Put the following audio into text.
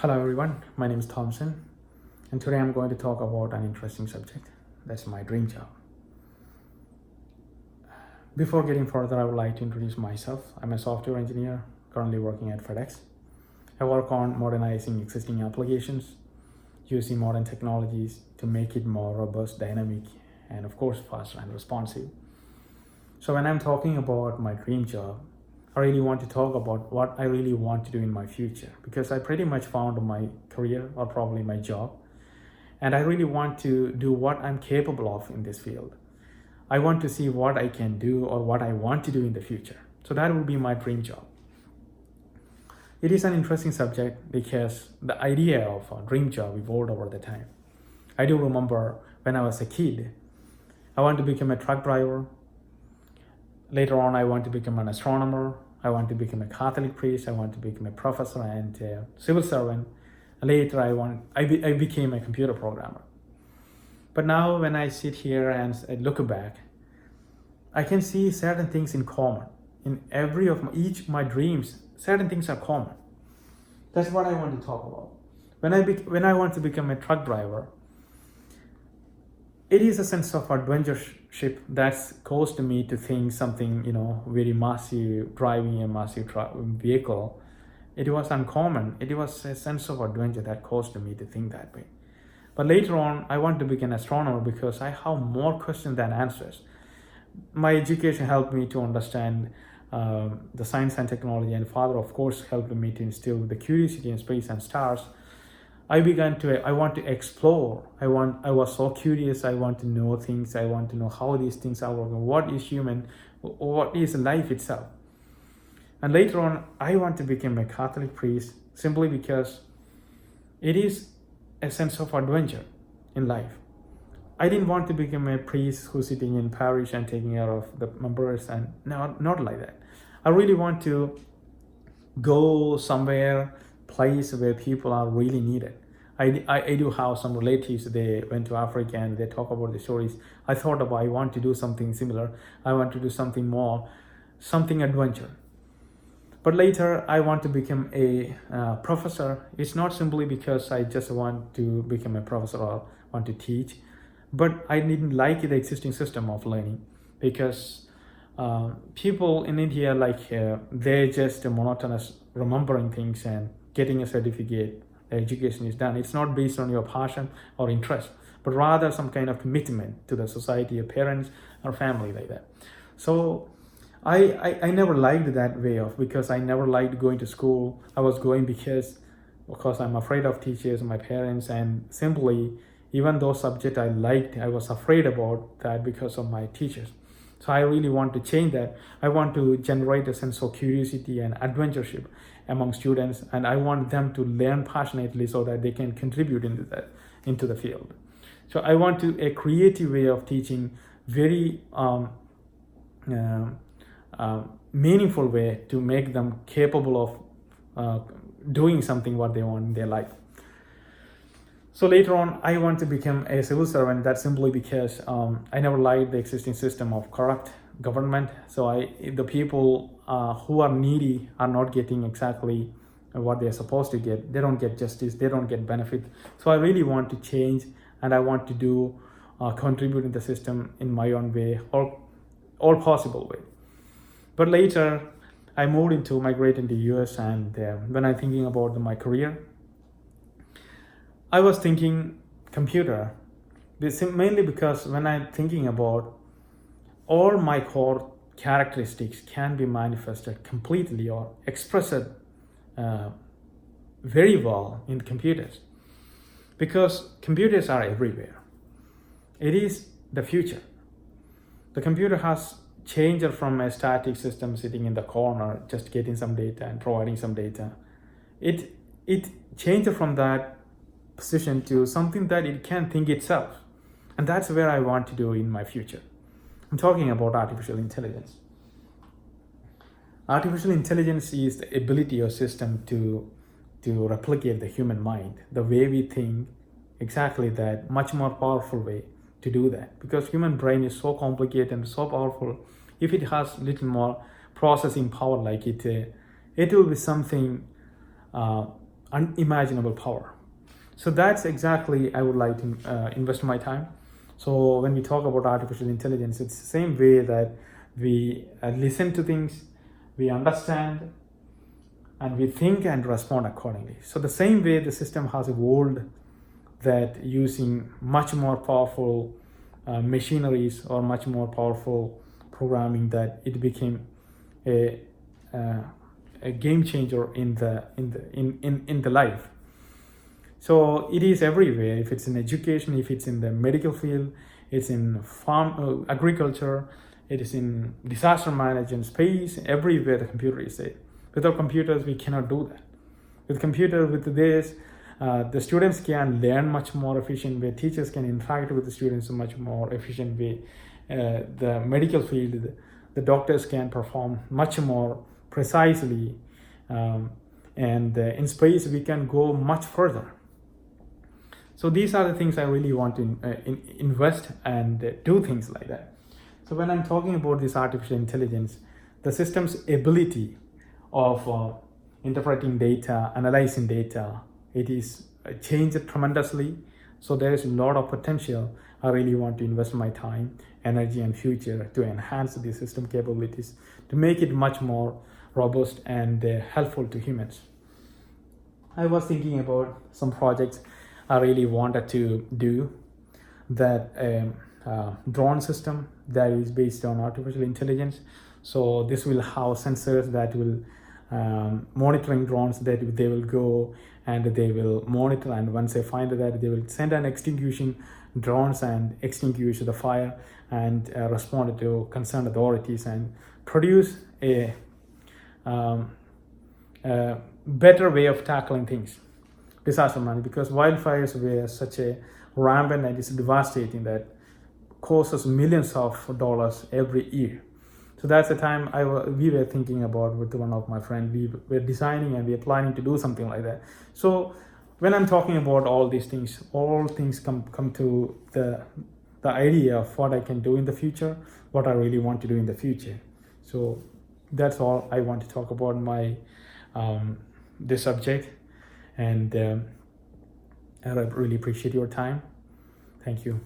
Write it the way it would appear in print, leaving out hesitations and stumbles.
Hello everyone, my name is Thompson, and today I'm going to talk about an interesting subject. That's my dream job. Before getting further, I would like to introduce myself. I'm a software engineer currently working at FedEx. I work on modernizing existing applications using modern technologies to make it more robust, dynamic, and of course faster and responsive. So when I'm talking about my dream job, I really want to talk about what I really want to do in my future, because I pretty much found my career, or probably my job, and I really want to do what I'm capable of in this field. I want to see what I can do or what I want to do in the future. So that will be my dream job. It is an interesting subject because the idea of a dream job evolved over the time. I do remember when I was a kid, I wanted to become a truck driver. Later on, I want to become an astronomer. I want to become a Catholic priest. I want to become a professor and a civil servant. Later, I became a computer programmer. But now, when I sit here and I look back, I can see certain things in common. In every of my dreams, certain things are common. That's what I want to talk about. When I want to become a truck driver, it is a sense of adventureship that's caused me to think something, very massive, driving a massive vehicle. It was uncommon. It was a sense of adventure that caused me to think that way. But later on, I want to become an astronomer because I have more questions than answers. My education helped me to understand the science and technology, and father, of course, helped me to instill the curiosity in space and stars. I want to explore. I was so curious. I want to know things. I want to know how these things are working. What is human? What is life itself? And later on, I want to become a Catholic priest simply because it is a sense of adventure in life. I didn't want to become a priest who's sitting in parish and taking care of the members, and not like that. I really want to go somewhere, place where people are really needed. I do have some relatives. They went to Africa and they talk about the stories. I thought about, I want to do something similar. I want to do something more, something adventure. But later, I want to become a professor. It's not simply because I just want to become a professor or want to teach, but I didn't like the existing system of learning, because people in India, they're just monotonous remembering things and getting a certificate. Education is done. It's not based on your passion or interest, but rather some kind of commitment to the society, your parents or family, like that. So I never liked that way of, because I never liked going to school. I was going because, of course, I'm afraid of teachers and my parents, and simply, even though subject I liked, I was afraid about that because of my teachers. So I really want to change that. I want to generate a sense of curiosity and adventureship among students, and I want them to learn passionately so that they can contribute into the field. So I want a creative way of teaching, very meaningful way to make them capable of doing something what they want in their life. So later on, I want to become a civil servant. That's simply because I never liked the existing system of corrupt government. So the people who are needy are not getting exactly what they're supposed to get. They don't get justice. They don't get benefit. So I really want to change, and I want to do contribute in the system in my own way, or all possible way. But later, I migrate into US, and when I'm thinking about my career, I was thinking computer, mainly because when I'm thinking about all my core characteristics can be manifested completely or expressed very well in computers, because computers are everywhere. It is the future. The computer has changed from a static system sitting in the corner, just getting some data and providing some data. It changed from that position to something that it can think itself. And that's where I want to do in my future. I'm talking about artificial intelligence. Artificial intelligence is the ability or system to replicate the human mind, the way we think, exactly that, much more powerful way to do that. Because human brain is so complicated and so powerful. If it has little more processing power like it will be something unimaginable power. So that's exactly I would like to invest my time. So when we talk about artificial intelligence, it's the same way that we listen to things, we understand, and we think and respond accordingly. So the same way the system has evolved, that using much more powerful machineries or much more powerful programming, that it became a, uh, a game changer in the life. So it is everywhere. If it's in education, if it's in the medical field, it's in farm agriculture, it is in disaster management, space, everywhere the computer is there. Without computers, we cannot do that. With computer, with this, the students can learn much more efficient way. Teachers can interact with the students in much more efficient way. The medical field, the doctors can perform much more precisely. And in space, we can go much further. So these are the things I really want to invest and do things like that. So when I'm talking about this artificial intelligence, the system's ability of interpreting data, analyzing data, it is changed tremendously. So there is a lot of potential. I really want to invest my time, energy, and future to enhance the system capabilities, to make it much more robust and helpful to humans. I was thinking about some projects I really wanted to do, that drone system that is based on artificial intelligence. So this will have sensors that will monitoring drones, that they will go and they will monitor, and once they find that, they will send an extinguishing drones and extinguish the fire and respond to concerned authorities and produce a better way of tackling things, disaster management, because wildfires were such a rampant and it's devastating that costs millions of dollars every year. So that's the time we were thinking about with one of my friends. We were designing and we are planning to do something like that. So when I'm talking about all these things, all things come to the idea of what I can do in the future, what I really want to do in the future. So that's all I want to talk about my this subject, and I really appreciate your time. Thank you.